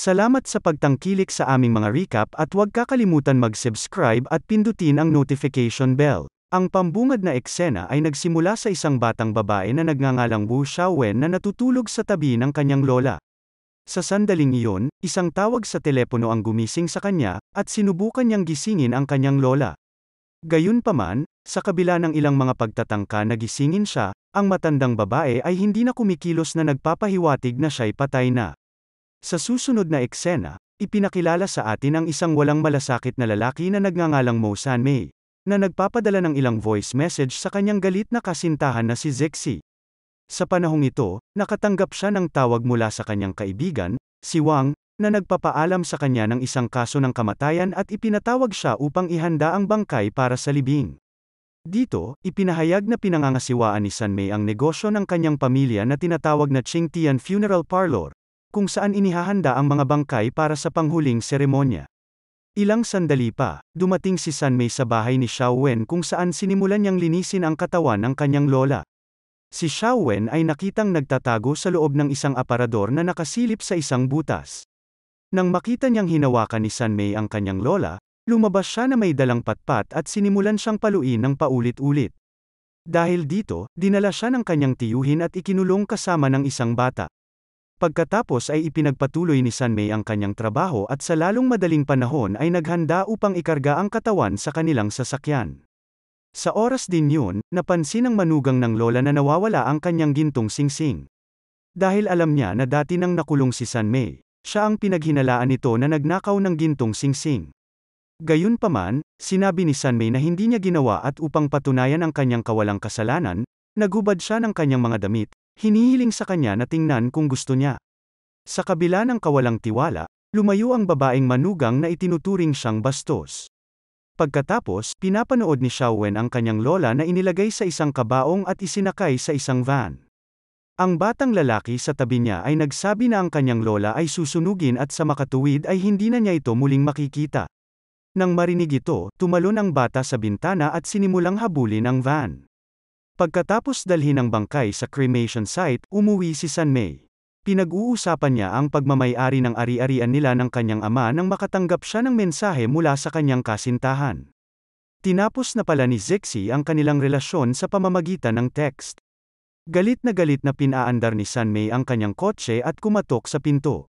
Salamat sa pagtangkilik sa aming mga recap at huwag kakalimutan mag-subscribe at pindutin ang notification bell. Ang pambungad na eksena ay nagsimula sa isang batang babae na nagngangalang Wu Xiaowen na natutulog sa tabi ng kanyang lola. Sa sandaling iyon, isang tawag sa telepono ang gumising sa kanya, at sinubukan niyang gisingin ang kanyang lola. Gayunpaman, sa kabila ng ilang mga pagtatangka na gisingin siya, ang matandang babae ay hindi na kumikilos na nagpapahiwatig na siya'y patay na. Sa susunod na eksena, ipinakilala sa atin ang isang walang malasakit na lalaki na nagngangalang Mo Sanmei, na nagpapadala ng ilang voice message sa kanyang galit na kasintahan na si Zexi. Sa panahong ito, nakatanggap siya ng tawag mula sa kanyang kaibigan, si Wang, na nagpapaalam sa kanya ng isang kaso ng kamatayan at ipinatawag siya upang ihanda ang bangkay para sa libing. Dito, ipinahayag na pinangangasiwaan ni Sanmei ang negosyo ng kanyang pamilya na tinatawag na Qingtian Funeral Parlor, kung saan inihahanda ang mga bangkay para sa panghuling seremonya. Ilang sandali pa, dumating si Sanmei sa bahay ni Xiaowen kung saan sinimulan niyang linisin ang katawan ng kanyang lola. Si Xiaowen ay nakitang nagtatago sa loob ng isang aparador na nakasilip sa isang butas. Nang makita niyang hinawakan ni Sanmei ang kanyang lola, lumabas siya na may dalang patpat at sinimulan siyang paluin ng paulit-ulit. Dahil dito, dinala siya ng kanyang tiyuhin at ikinulong kasama ng isang bata. Pagkatapos ay ipinagpatuloy ni Sanmei ang kanyang trabaho at sa lalong madaling panahon ay naghanda upang ikarga ang katawan sa kanilang sasakyan. Sa oras din yun, napansin ng manugang ng lola na nawawala ang kanyang gintong singsing. Dahil alam niya na dati nang nakulong si Sanmei, siya ang pinaghinalaan nito na nagnakaw ng gintong singsing. Gayunpaman, sinabi ni Sanmei na hindi niya ginawa at upang patunayan ang kanyang kawalang kasalanan, naghubad siya ng kanyang mga damit. Hinihiling sa kanya na tingnan kung gusto niya. Sa kabila ng kawalang tiwala, lumayo ang babaeng manugang na itinuturing siyang bastos. Pagkatapos, pinapanood ni Xiaowen ang kanyang lola na inilagay sa isang kabaong at isinakay sa isang van. Ang batang lalaki sa tabi niya ay nagsabi na ang kanyang lola ay susunugin at sa makatuwid ay hindi na niya ito muling makikita. Nang marinig ito, tumalon ang bata sa bintana at sinimulang habulin ang van. Pagkatapos dalhin ang bangkay sa cremation site, umuwi si Sanmei. Pinag-uusapan niya ang pagmamay-ari ng ari-arian nila ng kanyang ama nang makatanggap siya ng mensahe mula sa kanyang kasintahan. Tinapos na pala ni Zexi ang kanilang relasyon sa pamamagitan ng text. Galit na pinaandar ni Sanmei ang kanyang kotse at kumatok sa pinto.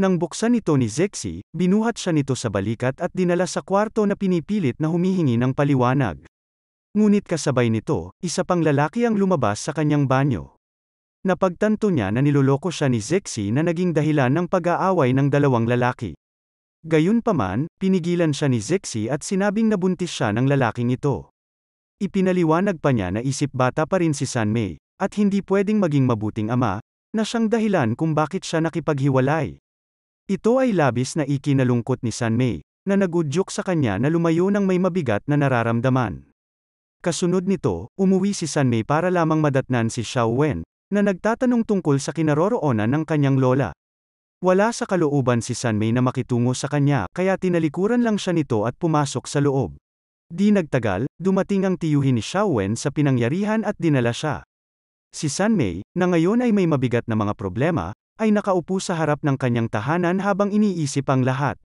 Nang buksan ito ni Zexi, binuhat siya nito sa balikat at dinala sa kwarto na pinipilit na humihingi ng paliwanag. Ngunit kasabay nito, isa pang lalaki ang lumabas sa kanyang banyo. Napagtanto niya na niloloko siya ni Zexi na naging dahilan ng pag-aaway ng dalawang lalaki. Gayunpaman, pinigilan siya ni Zexi at sinabing nabuntis siya ng lalaking ito. Ipinaliwanag pa niya na isip bata pa rin si Sanmei, at hindi pwedeng maging mabuting ama, na siyang dahilan kung bakit siya nakipaghiwalay. Ito ay labis na ikinalungkot ni Sanmei, na nagudyok sa kanya na lumayo ng may mabigat na nararamdaman. Kasunod nito, umuwi si Sanmei para lamang madatnan si Xiaowen, na nagtatanong tungkol sa kinaroroonan ng kanyang lola. Wala sa kalooban si Sanmei na makitungo sa kanya, kaya tinalikuran lang siya nito at pumasok sa loob. Di nagtagal, dumating ang tiyuhin ni Xiaowen sa pinangyarihan at dinala siya. Si Sanmei, na ngayon ay may mabigat na mga problema, ay nakaupo sa harap ng kanyang tahanan habang iniisip ang lahat.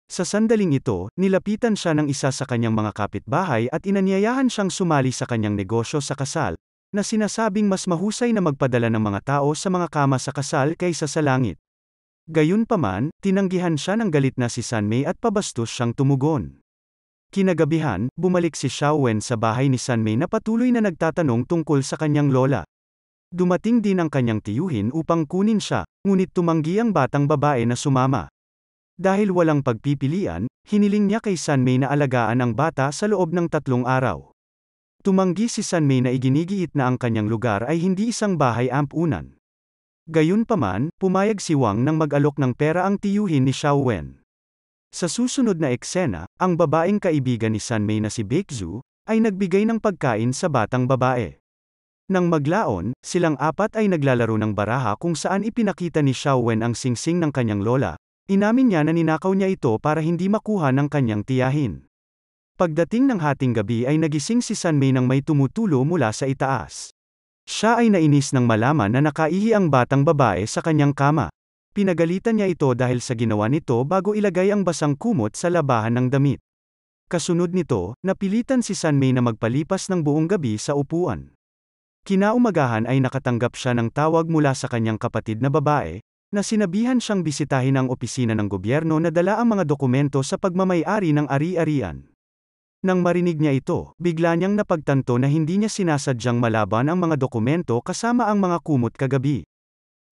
Sa sandaling ito, nilapitan siya ng isa sa kanyang mga kapitbahay at inanyayahan siyang sumali sa kanyang negosyo sa kasal, na sinasabing mas mahusay na magpadala ng mga tao sa mga kama sa kasal kaysa sa langit. Gayunpaman, tinanggihan siya ng galit na si Sanmei at pabastos siyang tumugon. Kinagabihan, bumalik si Xiaowen sa bahay ni Sanmei na patuloy na nagtatanong tungkol sa kanyang lola. Dumating din ang kanyang tiyuhin upang kunin siya, ngunit tumanggi ang batang babae na sumama. Dahil walang pagpipilian, hiniling niya kay Sanmei na alagaan ang bata sa loob ng 3 araw. Tumanggi si Sanmei na iginigiit na ang kanyang lugar ay hindi isang bahay ampunan. Gayunpaman, pumayag si Wang nang mag-alok ng pera ang tiyuhin ni Xiaowen. Sa susunod na eksena, ang babaeng kaibigan ni Sanmei na si Baekzu, ay nagbigay ng pagkain sa batang babae. Nang maglaon, silang apat ay naglalaro ng baraha kung saan ipinakita ni Xiaowen ang singsing ng kanyang lola. Inamin niya na ninakaw niya ito para hindi makuha ng kanyang tiyahin. Pagdating ng hating gabi ay nagising si Sanmei nang may tumutulo mula sa itaas. Siya ay nainis nang malaman na nakaihi ang batang babae sa kanyang kama. Pinagalitan niya ito dahil sa ginawa nito bago ilagay ang basang kumot sa labahan ng damit. Kasunod nito, napilitan si Sunmay na magpalipas ng buong gabi sa upuan. Kinaumagahan ay nakatanggap siya ng tawag mula sa kanyang kapatid na babae, na sinabihan siyang bisitahin ang opisina ng gobyerno na dala ang mga dokumento sa pagmamay-ari ng ari-arian. Nang marinig niya ito, bigla niyang napagtanto na hindi niya sinasadyang malaban ang mga dokumento kasama ang mga kumot kagabi.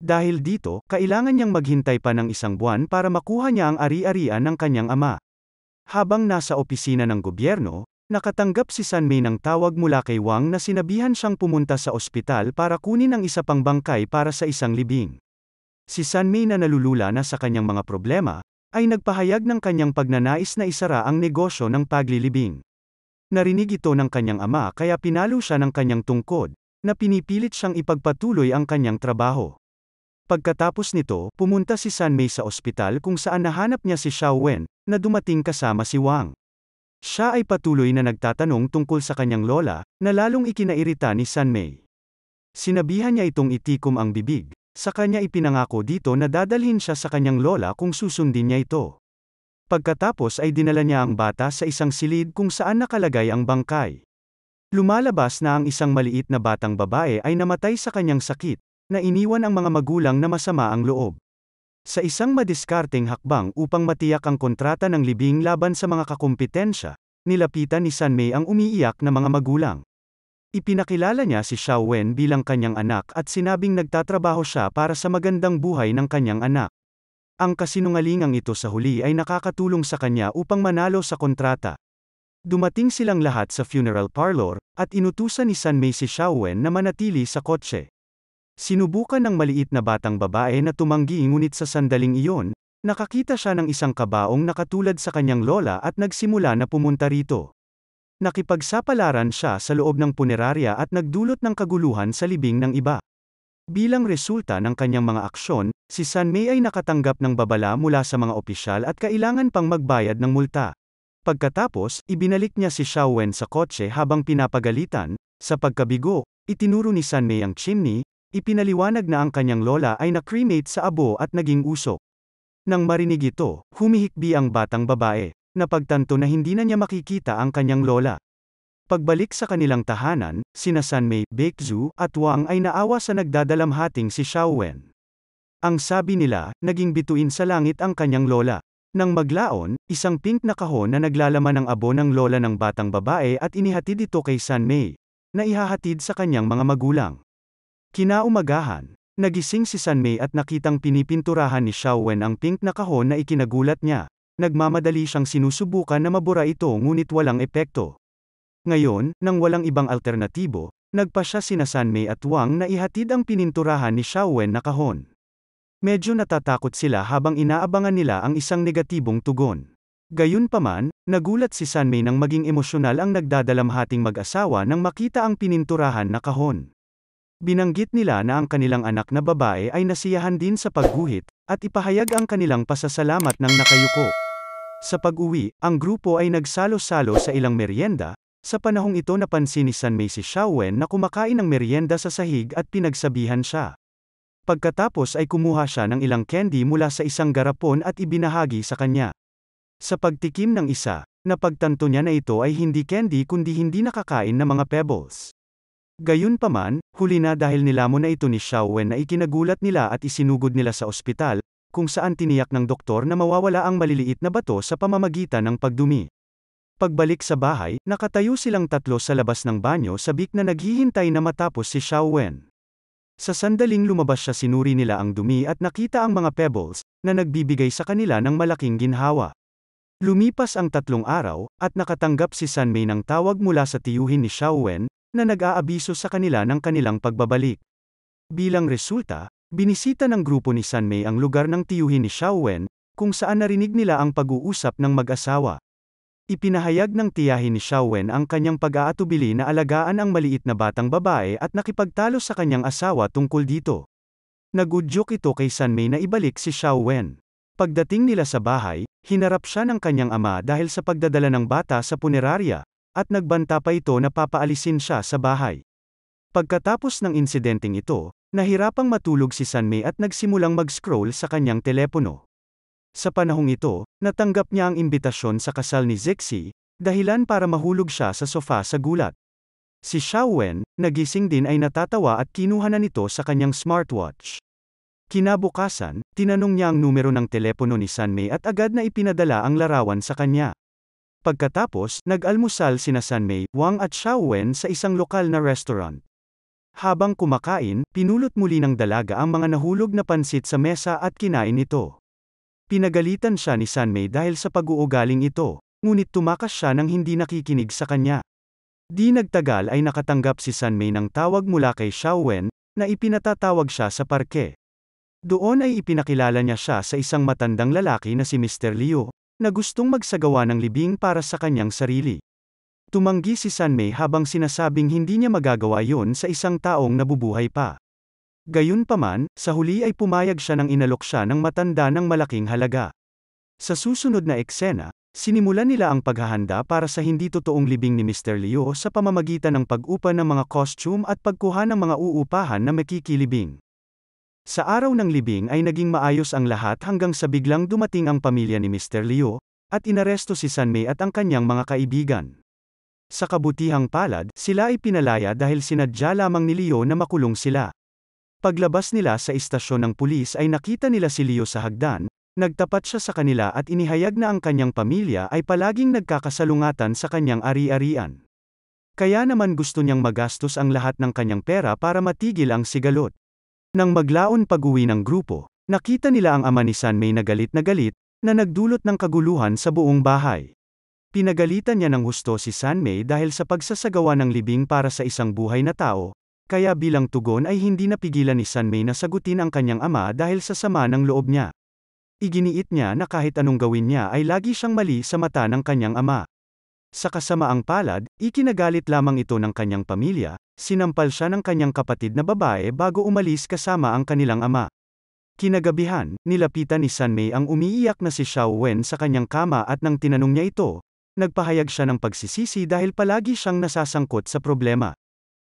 Dahil dito, kailangan niyang maghintay pa ng 1 buwan para makuha niya ang ari-arian ng kanyang ama. Habang nasa opisina ng gobyerno, nakatanggap si Sunmay ng tawag mula kay Wang na sinabihan siyang pumunta sa ospital para kunin ang isa pang bangkay para sa isang libing. Si Sunmay na nalulula na sa kanyang mga problema, ay nagpahayag ng kanyang pagnanais na isara ang negosyo ng paglilibing. Narinig ito ng kanyang ama kaya pinalo siya ng kanyang tungkod, na pinipilit siyang ipagpatuloy ang kanyang trabaho. Pagkatapos nito, pumunta si Sunmay sa ospital kung saan nahanap niya si Xiao Wen, na dumating kasama si Wang. Siya ay patuloy na nagtatanong tungkol sa kanyang lola, na lalong ikinairita ni Sunmay. Sinabihan niya itong itikom ang bibig. Sa kanya ipinangako dito na dadalhin siya sa kanyang lola kung susundin niya ito. Pagkatapos ay dinala niya ang bata sa isang silid kung saan nakalagay ang bangkay. Lumalabas na ang isang maliit na batang babae ay namatay sa kanyang sakit, na iniwan ang mga magulang na masama ang loob. Sa isang madiskarteng hakbang upang matiyak ang kontrata ng libing laban sa mga kakumpetensya, nilapitan ni Sunmay ang umiiyak na mga magulang. Ipinakilala niya si Xiao Wen bilang kanyang anak at sinabing nagtatrabaho siya para sa magandang buhay ng kanyang anak. Ang kasinungalingang ito sa huli ay nakakatulong sa kanya upang manalo sa kontrata. Dumating silang lahat sa funeral parlor, at inutusan ni Sunmay si Xiao Wen na manatili sa kotse. Sinubukan ng maliit na batang babae na tumanggi ngunit sa sandaling iyon, nakakita siya ng isang kabaong na katulad sa kanyang lola at nagsimula na pumunta rito. Nakipagsapalaran siya sa loob ng punerarya at nagdulot ng kaguluhan sa libing ng iba. Bilang resulta ng kanyang mga aksyon, si Sunmay ay nakatanggap ng babala mula sa mga opisyal at kailangan pang magbayad ng multa. Pagkatapos, ibinalik niya si Xiao Wen sa kotse habang pinapagalitan. Sa pagkabigo, itinuro ni Sunmay ang chimney, ipinaliwanag na ang kanyang lola ay na-cremate sa abo at naging usok. Nang marinig ito, humihikbi ang batang babae. Napagtanto na hindi na niya makikita ang kanyang lola. Pagbalik sa kanilang tahanan, sina Sunmay, Baekzu, at Wang ay naawa sa nagdadalamhating si Xiao Wen. Ang sabi nila, naging bituin sa langit ang kanyang lola. Nang maglaon, isang pink na kahon na naglalaman ng abo ng lola ng batang babae at inihatid ito kay Sunmay, na ihahatid sa kanyang mga magulang. Kinaumagahan, nagising si Sunmay at nakitang pinipinturahan ni Xiao Wen ang pink na kahon na ikinagulat niya. Nagmamadali siyang sinusubukan na mabura ito ngunit walang epekto. Ngayon, nang walang ibang alternatibo, nagpa siya sina Sunmay at Wang na ihatid ang pininturahan ni Xiao Wen na kahon. Medyo natatakot sila habang inaabangan nila ang isang negatibong tugon. Gayunpaman, nagulat si Sunmay nang maging emosyonal ang nagdadalamhating mag-asawa nang makita ang pininturahan na kahon. Binanggit nila na ang kanilang anak na babae ay nasiyahan din sa pagguhit, at ipahayag ang kanilang pasasalamat ng nakayuko. Sa pag-uwi, ang grupo ay nagsalo-salo sa ilang merienda. Sa panahong ito napansin ni Sunmay si Xiao Wen na kumakain ng merienda sa sahig at pinagsabihan siya. Pagkatapos ay kumuha siya ng ilang candy mula sa isang garapon at ibinahagi sa kanya. Sa pagtikim ng isa, napagtanto niya na ito ay hindi candy kundi hindi nakakain na mga pebbles. Gayunpaman, huli na dahil nilamon na ito ni Xiao Wen na ikinagulat nila at isinugod nila sa ospital, kung saan tiniyak ng doktor na mawawala ang maliliit na bato sa pamamagitan ng pagdumi. Pagbalik sa bahay, nakatayo silang tatlo sa labas ng banyo sabik na naghihintay na matapos si Xiao Wen. Sa sandaling lumabas siya sinuri nila ang dumi at nakita ang mga pebbles, na nagbibigay sa kanila ng malaking ginhawa. Lumipas ang 3 araw, at nakatanggap si Sunmay ng tawag mula sa tiyuhin ni Xiao Wen, na nag-aabiso sa kanila ng kanilang pagbabalik. Bilang resulta, binisita ng grupo ni Sunmay ang lugar ng tiyuhin ni Xiao Wen, kung saan narinig nila ang pag-uusap ng mag-asawa. Ipinahayag ng tiyahin ni Xiao Wen ang kanyang pag-aatubili na alagaan ang maliit na batang babae at nakipagtalo sa kanyang asawa tungkol dito. Nagudyok ito kay Sunmay na ibalik si Xiao Wen. Pagdating nila sa bahay, hinarap siya ng kanyang ama dahil sa pagdadala ng bata sa punerarya, at nagbanta pa ito na papaalisin siya sa bahay. Pagkatapos ng insidenteng ito, Nahirapang matulog si Sunmay at nagsimulang mag-scroll sa kanyang telepono. Sa panahong ito, natanggap niya ang imbitasyon sa kasal ni Zexi, dahilan para mahulog siya sa sofa sa gulat. Si Xiaowen, nagising din ay natatawa at kinuha na nito sa kanyang smartwatch. Kinabukasan, tinanong niya ang numero ng telepono ni Sunmay at agad na ipinadala ang larawan sa kanya. Pagkatapos, nag-almusal sina Sunmay, Wang at Xiaowen sa isang lokal na restaurant. Habang kumakain, pinulot muli ng dalaga ang mga nahulog na pansit sa mesa at kinain ito. Pinagalitan siya ni Sunmay dahil sa pag-uugaling ito, ngunit tumakas siya nang hindi nakikinig sa kanya. Di nagtagal ay nakatanggap si Sunmay ng tawag mula kay Xiaowen, na ipinatatawag siya sa parke. Doon ay ipinakilala niya siya sa isang matandang lalaki na si Mr. Liu, na gustong magsagawa ng libing para sa kanyang sarili. Tumanggi si Sunmay habang sinasabing hindi niya magagawa yon sa isang taong nabubuhay pa. Gayunpaman, sa huli ay pumayag siya nang inalok siya ng matanda ng malaking halaga. Sa susunod na eksena, sinimulan nila ang paghahanda para sa hindi totoong libing ni Mr. Liu sa pamamagitan ng pag-upa ng mga costume at pagkuha ng mga uupahan na makikilibing. Sa araw ng libing ay naging maayos ang lahat hanggang sa biglang dumating ang pamilya ni Mr. Liu, at inaresto si Sunmay at ang kanyang mga kaibigan. Sa kabutihang palad, sila ay pinalaya dahil sinadya lamang ni Leo na makulong sila. Paglabas nila sa istasyon ng pulis ay nakita nila si Leo sa hagdan, nagtapat siya sa kanila at inihayag na ang kanyang pamilya ay palaging nagkakasalungatan sa kanyang ari-arian. Kaya naman gusto niyang magastos ang lahat ng kanyang pera para matigil ang sigalot. Nang maglaon pag-uwi ng grupo, nakita nila ang ama ni Sunmay na galit na nagdulot ng kaguluhan sa buong bahay. Pinagalitan niya ng husto si Sunmay dahil sa pagsasagawa ng libing para sa isang buhay na tao, kaya bilang tugon ay hindi napigilan ni Sunmay na sagutin ang kanyang ama dahil sa sama ng loob niya. Iginiit niya na kahit anong gawin niya ay lagi siyang mali sa mata ng kanyang ama. Sa kasamaang palad, ikinagalit lamang ito ng kanyang pamilya, sinampal siya ng kanyang kapatid na babae bago umalis kasama ang kanilang ama. Kinagabihan, nilapitan ni Sunmay ang umiiyak na si Xiaowen sa kanyang kama at nang tinanong niya ito, nagpahayag siya ng pagsisisi dahil palagi siyang nasasangkot sa problema.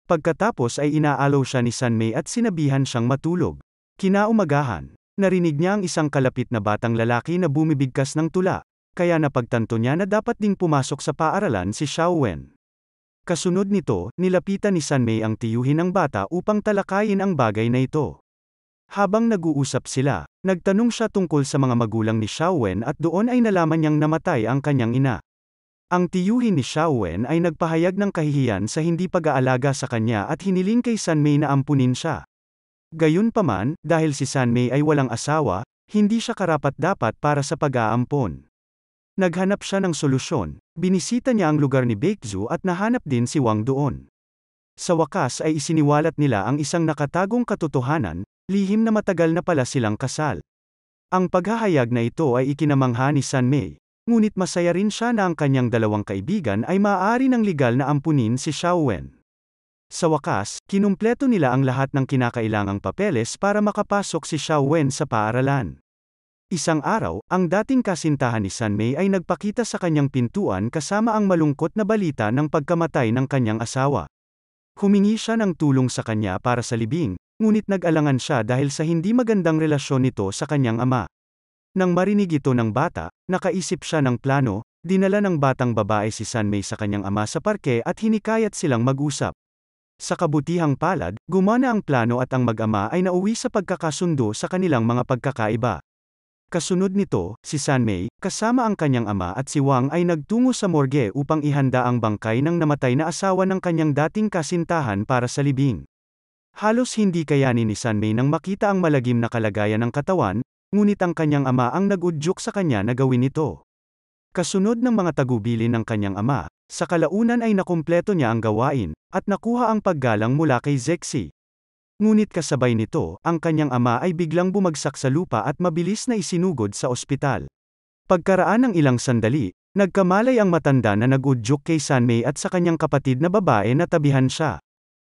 Pagkatapos ay inaalaw siya ni Sunmay at sinabihan siyang matulog. Kinaumagahan, narinig niya ang isang kalapit na batang lalaki na bumibigkas ng tula, kaya napagtanto niya na dapat ding pumasok sa paaralan si Xiaowen. Kasunod nito, nilapitan ni Sunmay ang tiyuhin ng bata upang talakayin ang bagay na ito. Habang nag-uusap sila, nagtanong siya tungkol sa mga magulang ni Xiaowen at doon ay nalaman niyang namatay ang kanyang ina. Ang tiyuhin ni Xiaowen ay nagpahayag ng kahihiyan sa hindi pag-aalaga sa kanya at hiniling kay Sunmay na ampunin siya. Gayunpaman, dahil si Sunmay ay walang asawa, hindi siya karapat-dapat para sa pag-aampon. Naghanap siya ng solusyon, binisita niya ang lugar ni Baekzu at nahanap din si Wang doon. Sa wakas ay isiniwalat nila ang isang nakatagong katotohanan, lihim na matagal na pala silang kasal. Ang paghahayag na ito ay ikinamangha ni Sunmay. Ngunit masaya rin siya na ang kanyang dalawang kaibigan ay maaari ng legal na ampunin si Xiaowen. Sa wakas, kinumpleto nila ang lahat ng kinakailangang papeles para makapasok si Xiaowen sa paaralan. Isang araw, ang dating kasintahan ni Sunmay ay nagpakita sa kanyang pintuan kasama ang malungkot na balita ng pagkamatay ng kanyang asawa. Humingi siya ng tulong sa kanya para sa libing, ngunit nag-alangan siya dahil sa hindi magandang relasyon nito sa kanyang ama. Nang marinig ito ng bata, nakaisip siya ng plano, dinala ng batang babae si Sunmay sa kanyang ama sa parke at hinikayat silang mag-usap. Sa kabutihang palad, gumana ang plano at ang mag-ama ay nauwi sa pagkakasundo sa kanilang mga pagkakaiba. Kasunod nito, si Sunmay, kasama ang kanyang ama at si Wang ay nagtungo sa morgue upang ihanda ang bangkay ng namatay na asawa ng kanyang dating kasintahan para sa libing. Halos hindi kayanin ni Sunmay nang makita ang malagim na kalagayan ng katawan, ngunit ang kanyang ama ang nag-udyok sa kanya na gawin ito. Kasunod ng mga tagubilin ng kanyang ama, sa kalaunan ay nakumpleto niya ang gawain, at nakuha ang paggalang mula kay Zexi. Ngunit kasabay nito, ang kanyang ama ay biglang bumagsak sa lupa at mabilis na isinugod sa ospital. Pagkaraan ng ilang sandali, nagkamalay ang matanda na nag-udyok kay Sunmay at sa kanyang kapatid na babae na tabihan siya.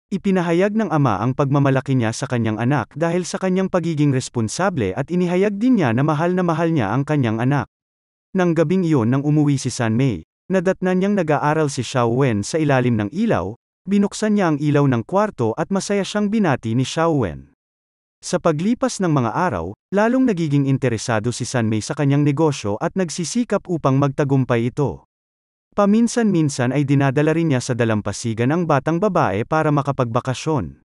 Ipinahayag ng ama ang pagmamalaki niya sa kanyang anak dahil sa kanyang pagiging responsable at inihayag din niya na mahal niya ang kanyang anak. Nang gabing iyon nang umuwi si Sunmay, nadatnan niyang nag-aaral si Xiaowen sa ilalim ng ilaw, binuksan niya ang ilaw ng kwarto at masaya siyang binati ni Xiaowen. Sa paglipas ng mga araw, lalong nagiging interesado si Sanmei sa kanyang negosyo at nagsisikap upang magtagumpay ito. Paminsan-minsan ay dinadala rin niya sa dalampasigan ang batang babae para makapagbakasyon.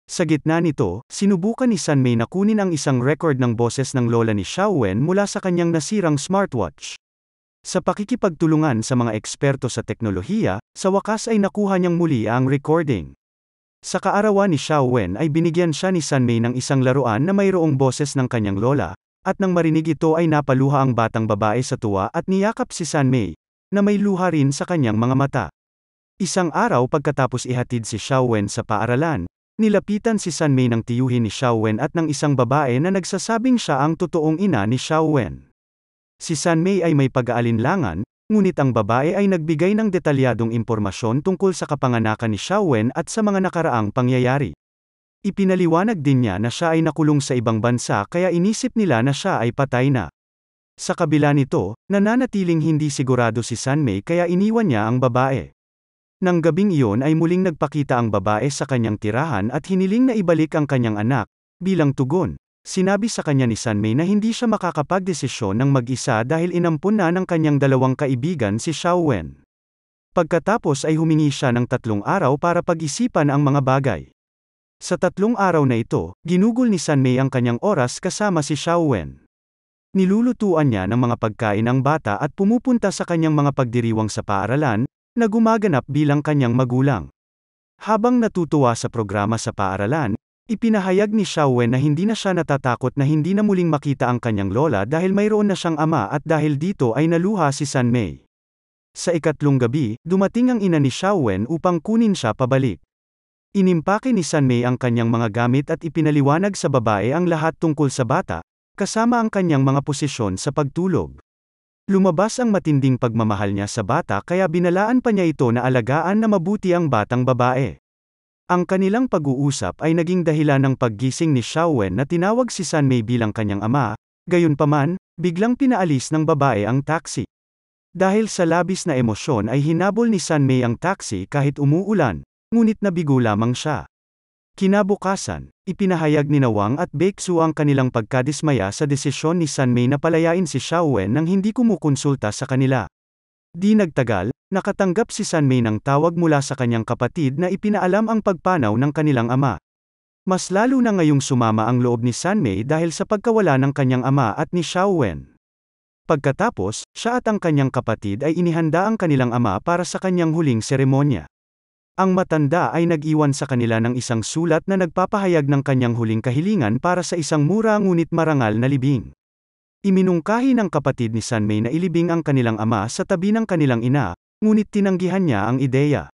Sa gitna nito, sinubukan ni Sanmei na kunin ang isang record ng boses ng lola ni Xiaowen mula sa kanyang nasirang smartwatch. Sa pakikipagtulungan sa mga eksperto sa teknolohiya, sa wakas ay nakuha niyang muli ang recording. Sa kaarawan ni Xiaowen ay binigyan siya ni Sanmei ng isang laruan na mayroong boses ng kanyang lola, at nang marinig ito ay napaluha ang batang babae sa tuwa at niyakap si Sanmei, na may luha rin sa kanyang mga mata. Isang araw pagkatapos ihatid si Xiaowen sa paaralan, nilapitan si Sanmei ng tiyuhin ni Xiaowen at ng isang babae na nagsasabing siya ang totoong ina ni Xiaowen. Si Sanmei ay may pag-aalinlangan, ngunit ang babae ay nagbigay ng detalyadong impormasyon tungkol sa kapanganakan ni Xiaowen at sa mga nakaraang pangyayari. Ipinaliwanag din niya na siya ay nakulong sa ibang bansa kaya inisip nila na siya ay patay na. Sa kabila nito, nananatiling hindi sigurado si Sanmei kaya iniwan niya ang babae. Nang gabing iyon ay muling nagpakita ang babae sa kanyang tirahan at hiniling na ibalik ang kanyang anak. Bilang tugon, sinabi sa kanya ni Sanmei na hindi siya makakapagdesisyon ng mag-isa dahil inampun na ng kanyang dalawang kaibigan si Xiaowen. Pagkatapos ay humingi siya ng 3 araw para pag-isipan ang mga bagay. Sa 3 araw na ito, ginugol ni Sanmei ang kanyang oras kasama si Xiaowen. Nilulutuan niya ng mga pagkain ang bata at pumupunta sa kanyang mga pagdiriwang sa paaralan, na gumaganap bilang kanyang magulang. Habang natutuwa sa programa sa paaralan, ipinahayag ni Xiaowen na hindi na siya natatakot na hindi na muling makita ang kanyang lola dahil mayroon na siyang ama at dahil dito ay naluha si Sanmei. Sa ikatlong gabi, dumating ang ina ni Xiaowen upang kunin siya pabalik. Inimpake ni Sanmei ang kanyang mga gamit at ipinaliwanag sa babae ang lahat tungkol sa bata, kasama ang kanyang mga posisyon sa pagtulog. Lumabas ang matinding pagmamahal niya sa bata kaya binalaan pa niya ito na alagaan na mabuti ang batang babae. Ang kanilang pag-uusap ay naging dahilan ng paggising ni Xiaowen na tinawag si Sanmei bilang kanyang ama, gayunpaman, biglang pinaalis ng babae ang taxi. Dahil sa labis na emosyon ay hinabol ni Sanmei ang taxi kahit umuulan, ngunit nabigo lamang siya. Kinabukasan, ipinahayag ni Wang at Baeksu ang kanilang pagkadismaya sa desisyon ni Sanmei na palayain si Xiaowen nang hindi kumukonsulta sa kanila. Di nagtagal, nakatanggap si Sanmei ng tawag mula sa kanyang kapatid na ipinaalam ang pagpanaw ng kanilang ama. Mas lalo na ngayong sumama ang loob ni Sanmei dahil sa pagkawala ng kanyang ama at ni Xiaowen. Pagkatapos, siya at ang kanyang kapatid ay inihanda ang kanilang ama para sa kanyang huling seremonya. Ang matanda ay nag-iwan sa kanila ng isang sulat na nagpapahayag ng kanyang huling kahilingan para sa isang mura ngunit marangal na libing. Iminungkahi ng kapatid ni Sanmei na ilibing ang kanilang ama sa tabi ng kanilang ina, ngunit tinanggihan niya ang ideya.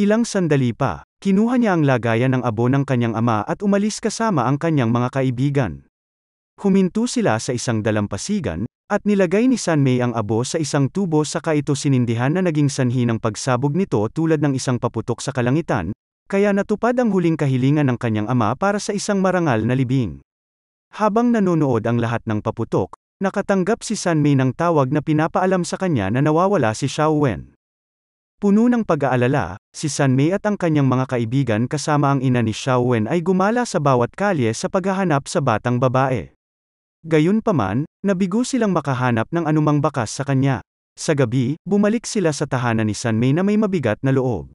Ilang sandali pa, kinuha niya ang lagayan ng abo ng kanyang ama at umalis kasama ang kanyang mga kaibigan. Huminto sila sa isang dalampasigan, at nilagay ni Sanmei ang abo sa isang tubo saka ito sinindihan na naging sanhi ng pagsabog nito tulad ng isang paputok sa kalangitan, kaya natupad ang huling kahilingan ng kanyang ama para sa isang marangal na libing. Habang nanonood ang lahat ng paputok, nakatanggap si Sanmei ng tawag na pinapaalam sa kanya na nawawala si Xiaowen. Puno ng pag-aalala, si Sanmei at ang kanyang mga kaibigan kasama ang ina ni Xiaowen ay gumala sa bawat kalye sa paghahanap sa batang babae. Gayunpaman, nabigo silang makahanap ng anumang bakas sa kanya. Sa gabi, bumalik sila sa tahanan ni Sanmei na may mabigat na loob.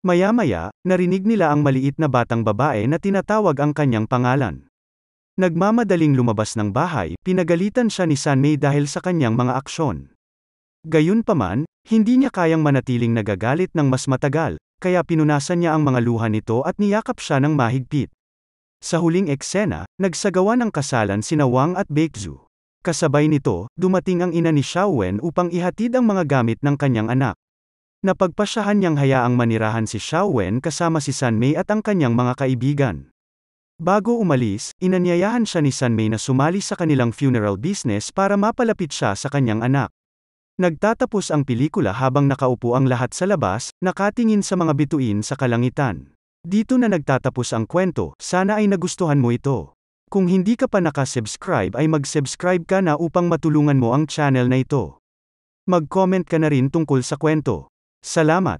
Maya-maya, narinig nila ang maliit na batang babae na tinatawag ang kanyang pangalan. Nagmamadaling lumabas ng bahay, pinagalitan siya ni Sanmei dahil sa kanyang mga aksyon. Gayunpaman, hindi niya kayang manatiling nagagalit ng mas matagal, kaya pinunasan niya ang mga luha nito at niyakap siya ng mahigpit. Sa huling eksena, nagsagawa ng kasalan sina Wang at Baeksu. Kasabay nito, dumating ang ina ni Xiaowen upang ihatid ang mga gamit ng kanyang anak. Napagpasyahan niyang hayaang manirahan si Xiaowen kasama si Sanmei at ang kanyang mga kaibigan. Bago umalis, inanyayahan siya ni Sanmei na sumali sa kanilang funeral business para mapalapit siya sa kanyang anak. Nagtatapos ang pelikula habang nakaupo ang lahat sa labas, nakatingin sa mga bituin sa kalangitan. Dito na nagtatapos ang kwento, sana ay nagustuhan mo ito. Kung hindi ka pa nakasubscribe ay mag-subscribe ka na upang matulungan mo ang channel na ito. Mag-comment ka na rin tungkol sa kwento. Salamat!